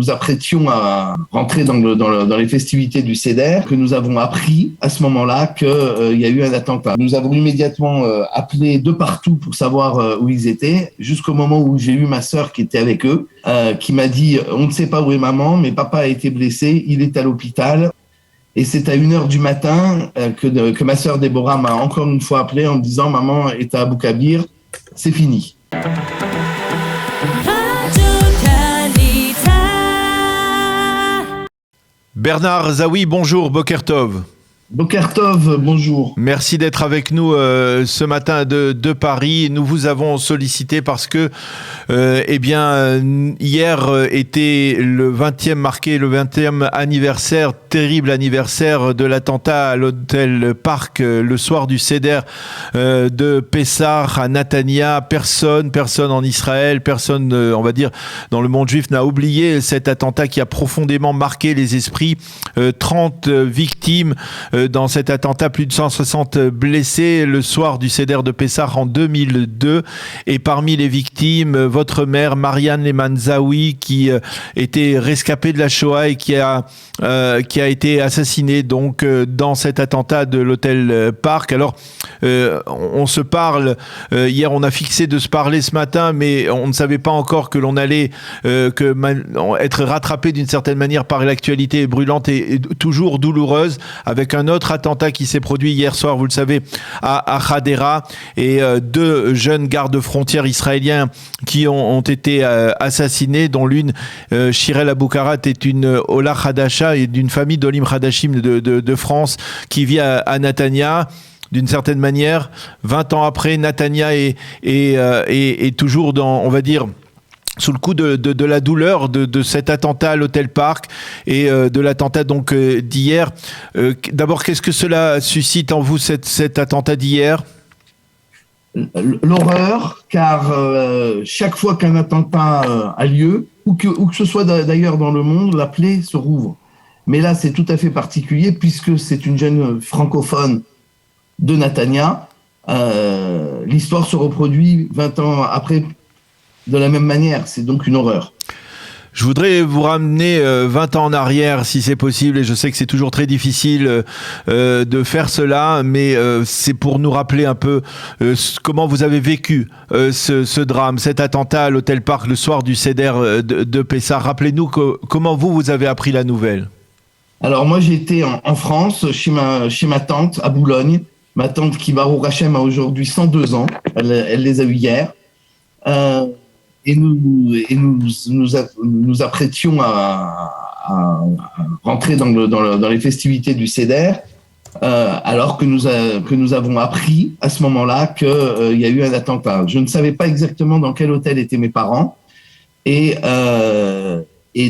nous apprêtions à rentrer dans les festivités du Seder, que nous avons appris à ce moment-là qu'il y a eu un attentat. Nous avons immédiatement appelé de partout pour savoir où ils étaient, jusqu'au moment où j'ai eu ma sœur qui était avec eux, qui m'a dit « On ne sait pas où est maman, mais papa a été blessé, il est à l'hôpital ». Et c'est à 1h du matin que ma sœur Déborah m'a encore une fois appelé en me disant « Maman est à Abou Kabir, c'est fini ». Bernard Zaoui, bonjour, Boker Tov. Boker Tov, bonjour. Merci d'être avec nous ce matin de Paris. Nous vous avons sollicité parce que, hier était le 20e anniversaire, terrible anniversaire de l'attentat à l'hôtel Park le soir du Seder de Pessah à Netanya. Personne en Israël, personne, on va dire, dans le monde juif n'a oublié cet attentat qui a profondément marqué les esprits. 30 victimes dans cet attentat, plus de 160 blessés le soir du Seder de Pessah en 2002. Et parmi les victimes, votre mère, Marianne Lehman Zaoui, qui était rescapée de la Shoah et qui a été assassinée donc dans cet attentat de l'hôtel Park. Alors, on se parle, hier on a fixé de se parler ce matin, mais on ne savait pas encore que l'on allait être rattrapé d'une certaine manière par l'actualité brûlante et toujours douloureuse, avec un autre attentat qui s'est produit hier soir, vous le savez, à Hadera, et 2 jeunes gardes-frontières israéliens qui ont été assassinés, dont l'une, Shirel Aboukarat, est une Ola Hadasha et d'une famille d'Olim Hadashim de France qui vit à Netanya. D'une certaine manière, 20 ans après, Netanya est toujours dans, on va dire, sous le coup de la douleur de cet attentat à l'hôtel Park et de l'attentat donc d'hier. D'abord, qu'est-ce que cela suscite en vous, cet attentat d'hier ? L'horreur, car chaque fois qu'un attentat a lieu, où que ce soit d'ailleurs dans le monde, la plaie se rouvre. Mais là, c'est tout à fait particulier puisque c'est une jeune francophone de Netanya. L'histoire se reproduit 20 ans après de la même manière. C'est donc une horreur. Je voudrais vous ramener 20 ans en arrière, si c'est possible, et je sais que c'est toujours très difficile de faire cela, mais c'est pour nous rappeler un peu comment vous avez vécu ce drame, cet attentat à l'hôtel Park le soir du Seder de Pessah. Rappelez-nous comment vous avez appris la nouvelle. Alors moi, j'étais en France, chez ma tante, à Boulogne. Ma tante qui, Baruch Hashem, a aujourd'hui 102 ans. Elle les a eu hier. Et nous apprêtions à rentrer dans les festivités du Seder, alors que nous avons appris à ce moment-là qu'il y a eu un attentat. Je ne savais pas exactement dans quel hôtel étaient mes parents, et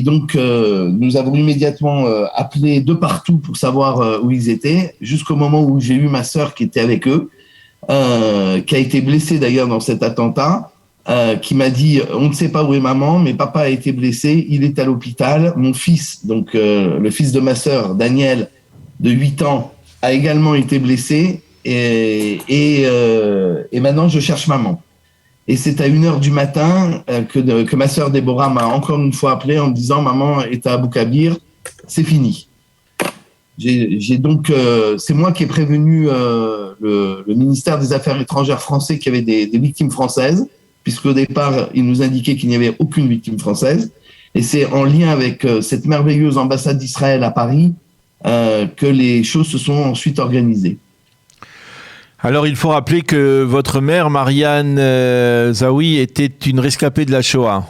donc nous avons immédiatement appelé de partout pour savoir où ils étaient, jusqu'au moment où j'ai eu ma sœur qui était avec eux, qui a été blessée d'ailleurs dans cet attentat. Qui m'a dit « On ne sait pas où est maman, mais papa a été blessé, il est à l'hôpital. Mon fils, donc le fils de ma sœur, Daniel, de 8 ans, a également été blessé et maintenant je cherche maman. » Et c'est à 1h du matin que ma sœur Déborah m'a encore une fois appelé en me disant « Maman est à Abou Kabir, c'est fini ». C'est moi qui ai prévenu le ministère des Affaires étrangères français qu'il y avait des victimes françaises, puisqu'au départ, il nous indiquait qu'il n'y avait aucune victime française. Et c'est en lien avec cette merveilleuse ambassade d'Israël à Paris que les choses se sont ensuite organisées. Alors, il faut rappeler que votre mère, Marianne Zaoui, était une rescapée de la Shoah.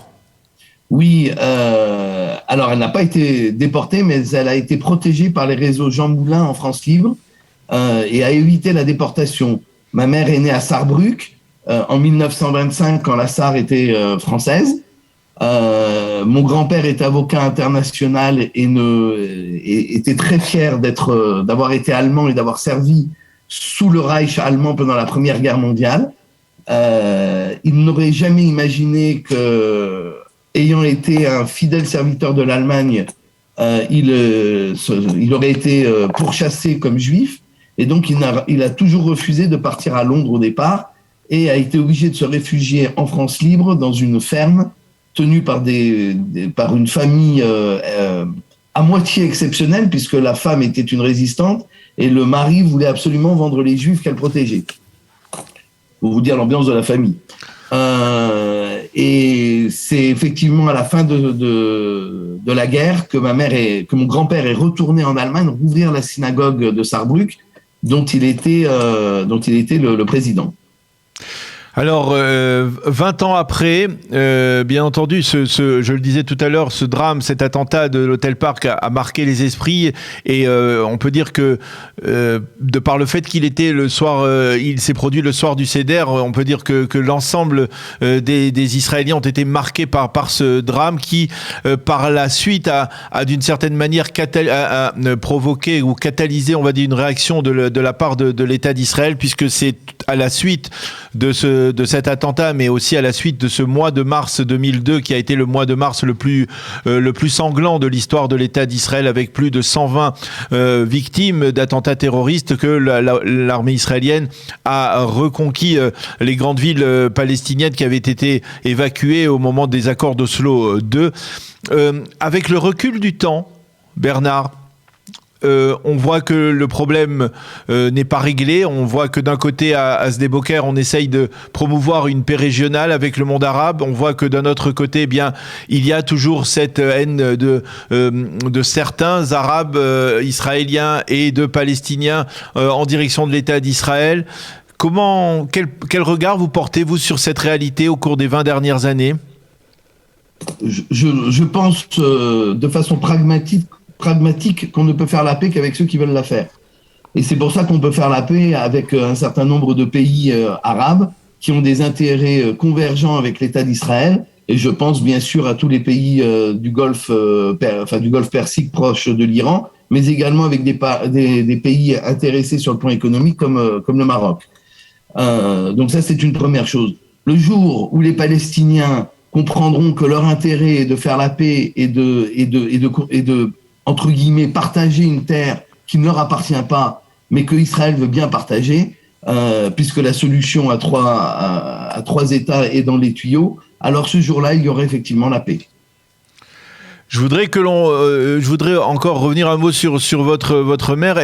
Oui, alors elle n'a pas été déportée, mais elle a été protégée par les réseaux Jean Moulin en France Libre et a évité la déportation. Ma mère est née à Sarrebruck, en 1925, quand la SAR était française. Mon grand-père est avocat international et était très fier d'avoir été allemand et d'avoir servi sous le Reich allemand pendant la Première Guerre mondiale. Il n'aurait jamais imaginé que, ayant été un fidèle serviteur de l'Allemagne, il aurait été pourchassé comme juif. Et donc, il a toujours refusé de partir à Londres au départ, et a été obligé de se réfugier en France libre dans une ferme tenu par une famille à moitié exceptionnelle, puisque la femme était une résistante et le mari voulait absolument vendre les Juifs qu'elle protégeait. Pour vous dire l'ambiance de la famille. Et c'est effectivement à la fin de la guerre que mon grand-père est retourné en Allemagne rouvrir la synagogue de Saarbrück, dont il était le président. Alors, 20 ans après, bien entendu, je le disais tout à l'heure, ce drame, cet attentat de l'Hôtel Park a marqué les esprits et on peut dire que de par le fait qu'il était le soir, il s'est produit le soir du Seder, on peut dire que l'ensemble des Israéliens ont été marqués par ce drame qui, par la suite, a d'une certaine manière provoqué ou catalysé, on va dire, une réaction de la part de l'État d'Israël, puisque c'est à la suite de cet attentat, mais aussi à la suite de ce mois de mars 2002 qui a été le mois de mars le plus sanglant de l'histoire de l'État d'Israël, avec plus de 120 victimes d'attentats terroristes, que l'armée israélienne a reconquis les grandes villes palestiniennes qui avaient été évacuées au moment des accords d'Oslo II. Avec le recul du temps, Bernard, on voit que le problème n'est pas réglé. On voit que d'un côté, à Sde-Boker, on essaye de promouvoir une paix régionale avec le monde arabe. On voit que d'un autre côté, eh bien, il y a toujours cette haine de certains Arabes, Israéliens et de Palestiniens en direction de l'État d'Israël. Quel regard vous portez-vous sur cette réalité au cours des 20 dernières années ? Je pense de façon pragmatique qu'on ne peut faire la paix qu'avec ceux qui veulent la faire. Et c'est pour ça qu'on peut faire la paix avec un certain nombre de pays arabes qui ont des intérêts convergents avec l'État d'Israël. Et je pense bien sûr à tous les pays du Golfe Persique proche de l'Iran, mais également avec des pays intéressés sur le plan économique comme le Maroc. Donc ça, c'est une première chose. Le jour où les Palestiniens comprendront que leur intérêt est de faire la paix et de entre guillemets, partager une terre qui ne leur appartient pas, mais que Israël veut bien partager, puisque la solution à trois États est dans les tuyaux, alors ce jour-là, il y aurait effectivement la paix. Je voudrais encore revenir un mot sur votre mère.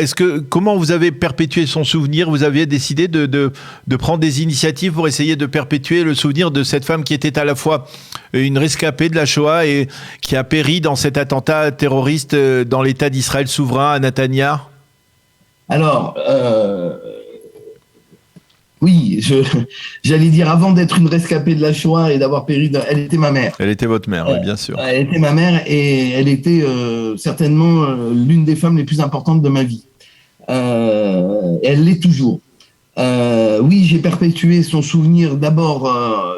Comment vous avez perpétué son souvenir ? Vous aviez décidé de prendre des initiatives pour essayer de perpétuer le souvenir de cette femme qui était à la fois une rescapée de la Shoah et qui a péri dans cet attentat terroriste dans l'État d'Israël souverain à Netanya ? Alors, oui, j'allais dire, avant d'être une rescapée de la Shoah et d'avoir péri, elle était ma mère. Elle était votre mère, oui, bien sûr. Elle était ma mère et elle était certainement l'une des femmes les plus importantes de ma vie. Elle l'est toujours. Oui, j'ai perpétué son souvenir d'abord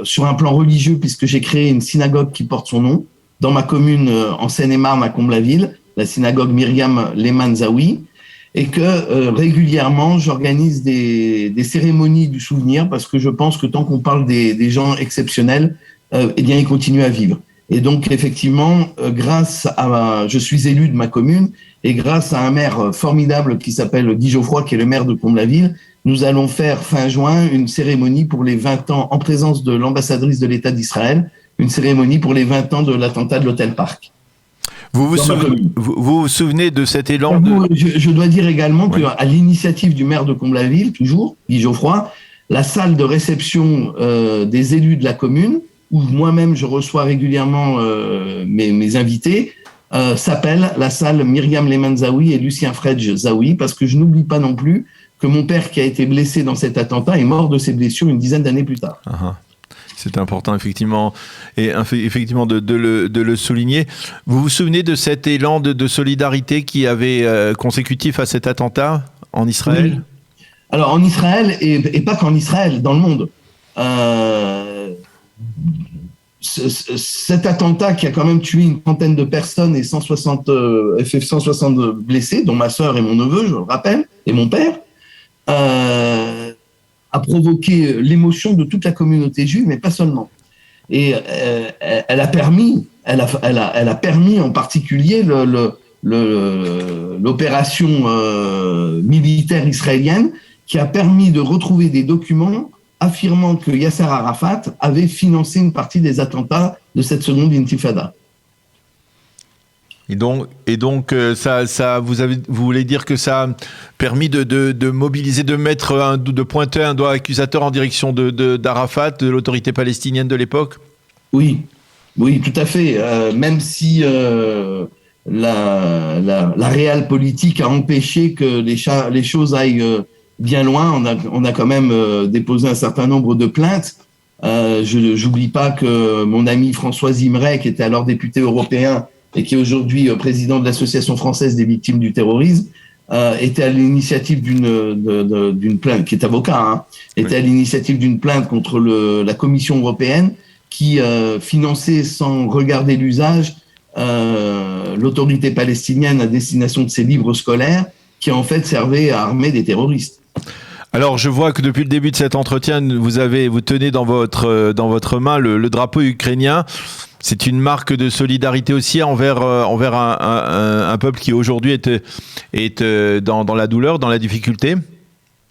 sur un plan religieux, puisque j'ai créé une synagogue qui porte son nom dans ma commune en Seine-et-Marne à Comble-la-Ville, la synagogue Myriam Lehman Zawi, et que régulièrement j'organise des cérémonies du souvenir, parce que je pense que tant qu'on parle des gens exceptionnels, eh bien ils continuent à vivre. Et donc effectivement, je suis élu de ma commune, et grâce à un maire formidable qui s'appelle Guy Geoffroy, qui est le maire de Comble-la-Ville, nous allons faire fin juin une cérémonie pour les 20 ans en présence de l'ambassadrice de l'État d'Israël, une cérémonie pour les 20 ans de l'attentat de l'Hôtel Park. Vous vous souvenez de cet élan Je dois dire également qu'à l'initiative du maire de Comble-la-Ville, toujours, Guy Geoffroy, la salle de réception des élus de la commune, où moi-même je reçois régulièrement mes invités, s'appelle la salle Myriam Lehman Zawi et Lucien Fredj Zawi, parce que je n'oublie pas non plus que mon père, qui a été blessé dans cet attentat, est mort de ses blessures une dizaine d'années plus tard. C'est important, effectivement, de le souligner. Vous vous souvenez de cet élan de solidarité qui avait consécutif à cet attentat en Israël ? Oui. Alors, en Israël, et pas qu'en Israël, dans le monde. Cet attentat qui a quand même tué une trentaine de personnes et 160 blessés, dont ma sœur et mon neveu, je le rappelle, et mon père, a provoqué l'émotion de toute la communauté juive, mais pas seulement. Et elle a permis en particulier l'opération militaire israélienne, qui a permis de retrouver des documents affirmant que Yasser Arafat avait financé une partie des attentats de cette seconde intifada. Et donc ça, vous voulez dire que ça a permis de mobiliser, de pointer un doigt accusateur en direction d'Arafat, de l'autorité palestinienne de l'époque? Oui, tout à fait. Même si la réelle politique a empêché que les choses aillent bien loin, on a quand même déposé un certain nombre de plaintes. J'oublie pas que mon ami François Imray, qui était alors député européen et qui est aujourd'hui président de l'Association française des victimes du terrorisme, était à l'initiative d'une plainte, qui est avocat, était à l'initiative d'une plainte contre la Commission européenne qui finançait sans regarder l'usage l'autorité palestinienne à destination de ses livres scolaires qui en fait servaient à armer des terroristes. Alors, je vois que depuis le début de cet entretien, vous tenez dans votre main le drapeau ukrainien. C'est une marque de solidarité aussi envers un peuple qui aujourd'hui est dans la douleur, dans la difficulté.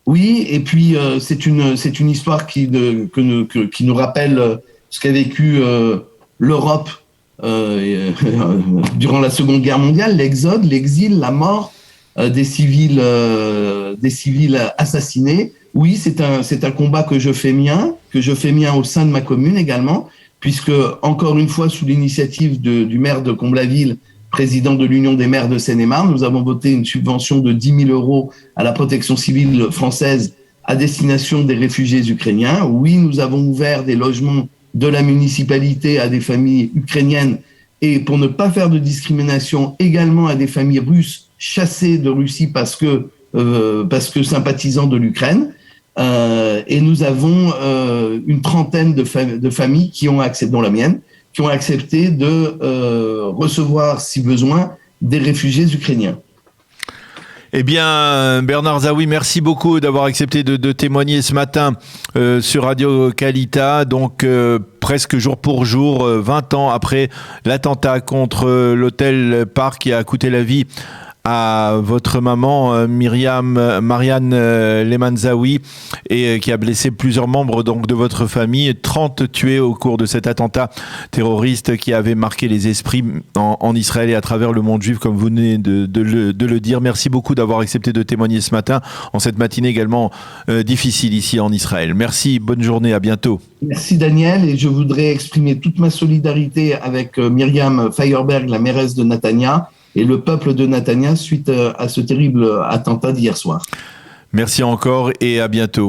Oui, et puis c'est une histoire qui nous rappelle ce qu'a vécu l'Europe durant la Seconde Guerre mondiale, l'exode, l'exil, la mort des civils assassinés. Oui, c'est un combat que je fais mien au sein de ma commune également, puisque encore une fois, sous l'initiative du maire de Comble-la-Ville, président de l'Union des maires de Seine-et-Marne, nous avons voté une subvention de 10 000 € à la protection civile française à destination des réfugiés ukrainiens. Oui, nous avons ouvert des logements de la municipalité à des familles ukrainiennes et pour ne pas faire de discrimination également à des familles russes chassées de Russie parce que sympathisants de l'Ukraine. Et nous avons une trentaine de familles qui ont accepté, dont la mienne, qui ont accepté de recevoir, si besoin, des réfugiés ukrainiens. Eh bien, Bernard Zaouy, merci beaucoup d'avoir accepté de témoigner ce matin sur Radio Kalita. Donc, presque jour pour jour, 20 ans après l'attentat contre l'hôtel Parc qui a coûté la vie à votre maman Marianne Lehman Zaouy et qui a blessé plusieurs membres donc de votre famille, 30 tués au cours de cet attentat terroriste qui avait marqué les esprits en Israël et à travers le monde juif, comme vous venez de le dire. Merci beaucoup d'avoir accepté de témoigner ce matin en cette matinée également difficile ici en Israël. Merci, bonne journée, à bientôt. Merci Daniel, et je voudrais exprimer toute ma solidarité avec Myriam Feyerberg, la mairesse de Netanya, et le peuple de Netanya suite à ce terrible attentat d'hier soir. Merci encore et à bientôt.